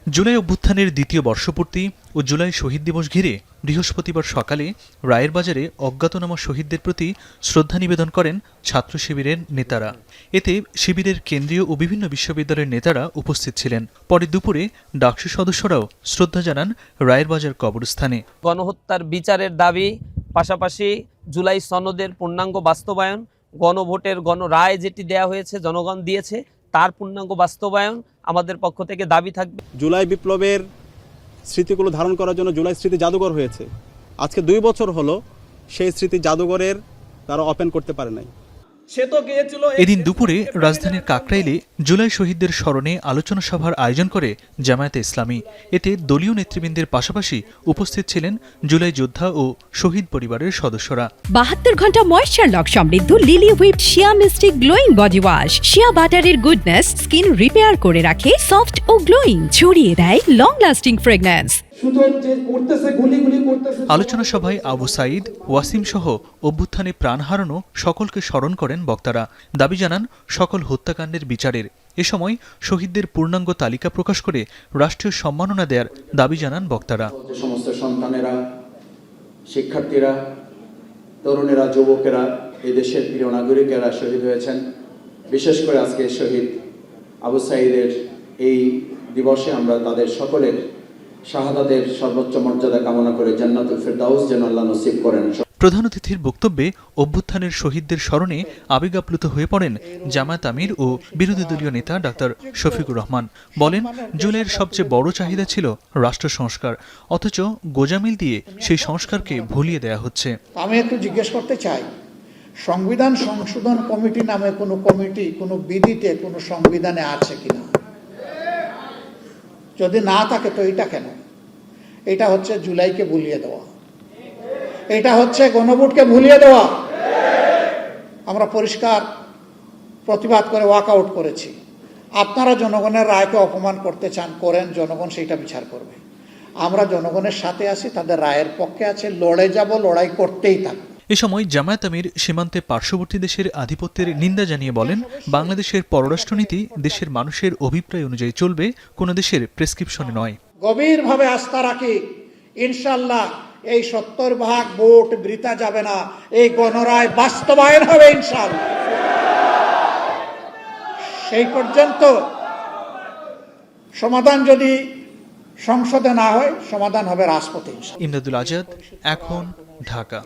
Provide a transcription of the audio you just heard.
জুলাই অভ্যুত্থানের দ্বিতীয় বর্ষপূর্তি ও জুলাই শহীদ দিবস ঘিরে বৃহস্পতিবার সকালে রায়ের বাজারে অজ্ঞাতনামা শহীদদের প্রতি শ্রদ্ধা নিবেদন করেন ছাত্র শিবিরের নেতারা। এতে শিবিরের কেন্দ্রীয় ও বিভিন্ন বিশ্ববিদ্যালয়ের নেতারা উপস্থিত ছিলেন। পরে দুপুরে ডাকসু সদস্যরাও শ্রদ্ধা জানান রায়ের বাজার কবরস্থানে। গণহত্যার বিচারের দাবি, পাশাপাশি জুলাই সনদের পূর্ণাঙ্গ বাস্তবায়ন, গণভোটের গণরায় যেটি দেয়া হয়েছে, জনগণ দিয়েছে, তার পূর্ণাঙ্গ বাস্তবায়ন আমাদের পক্ষ থেকে দাবি থাকবে। জুলাই বিপ্লবের স্মৃতিগুলো ধারণ করার জন্য জুলাই স্মৃতি জাদুঘর হয়েছে। আজকে 2 বছর হলো সেই স্মৃতি জাদুঘরের তারা ওপেন করতে পারে নাই। এদিন দুপুরে রাজধানীর কাকরাইলে জুলাই শহীদদের স্মরণে আলোচনা সভার আয়োজন করে জামায়াতে ইসলামী। এতে দলীয় নেতৃবৃন্দের পাশাপাশি উপস্থিত ছিলেন জুলাই যোদ্ধা ও শহীদ পরিবারের সদস্যরা। 72 ঘন্টা ময়েশ্চার লক সমৃদ্ধ লিলি হুইপ শিয়া মিস্টিক গ্লোয়িং বডি ওয়াশ। শিয়া বাটারের গুডনেস স্কিন রিপেয়ার করে রাখে সফট ও গ্লোয়িং, ছড়িয়ে দেয় লং লাস্টিং ফ্রেগন্যান্স। আলোচনা সভায় আবু সাঈদ, ওয়াসিম সহ অভ্যুত্থানে প্রাণ হারানো সকলকে স্মরণ করেন বক্তারা। দাবি জানান সকল হত্যাকাণ্ডের বিচারের। এ সময় শহীদদের পূর্ণাঙ্গ তালিকা প্রকাশ করে রাষ্ট্রীয় সম্মাননা দেওয়ার দাবি জানান বক্তারা। সমস্ত সন্তানেরা, শিক্ষার্থীরা, তরুণেরা, যুবকেরা, এই দেশের প্রিয় নাগরিকেরা শহীদ হয়েছেন। বিশেষ করে আজকে শহীদ আবু সাঈদের এই দিবসে আমরা তাদের সকলের শাহাদাতের সর্বোচ্চ মর্যাদা কামনা করে জান্নাতুল ফেরদাউস যেন আল্লাহ নসিব করেন। প্রধান অতিথির বক্তব্যে অভ্যুত্থানের শহীদদের স্মরণে আবেগ আপ্লুত হয়ে পড়েন জামায়াত আমির ও বিরোধী দলীয় নেতা ডাক্তার শফিকুর রহমান। বলেন, জুলাইয়ের সবচেয়ে বড় চাহিদা ছিল রাষ্ট্র সংস্কার, অথচ গোজামিল দিয়ে সেই সংস্কারকে ভুলিয়ে দেয়া হচ্ছে। আমি একটু জিজ্ঞেস করতে চাই, সংবিধান সংশোধন কমিটি নামে কোনো কমিটি কোনো বিধিতে কোনো সংবিধানে আছে কিনা? যদি না থাকে তো এটা কেন? এটা হচ্ছে জুলাইকে ভুলিয়ে দেওয়া, এটা হচ্ছে গণভোটকে ভুলিয়ে দেওয়া। আমরা পরিষ্কার প্রতিবাদ করে ওয়াক আউট করেছি। আপনারা জনগণের রায়কে অপমান করতে চান, করেন, জনগণ সেইটা বিচার করবে। আমরা জনগণের সাথে আছি, তাদের রায়ের পক্ষে আছে, লড়ে যাব, লড়াই করতেই থাকবে। এ সময় জামায়াত আমির সীমান্তে পার্শ্ববর্তী দেশের আধিপত্যের নিন্দা জানিয়ে বলেন, বাংলাদেশের পররাষ্ট্রনীতি দেশের মানুষের অভিপ্রায় অনুযায়ী চলবে, কোনো দেশের প্রেসক্রিপশনে নয়। গভীরভাবে আস্থা রাখি, ইনশাল্লাহ এই 70% ভোট বৃথা যাবে না, এই গণরায় বাস্তবায়ন হবে ইনশাল্লাহ। সেই পর্যন্ত সমাধান যদি সংসদে না হয়, সমাধান হবে রাজপথে। ইমদাদুল আজাদ, এখন, ঢাকা।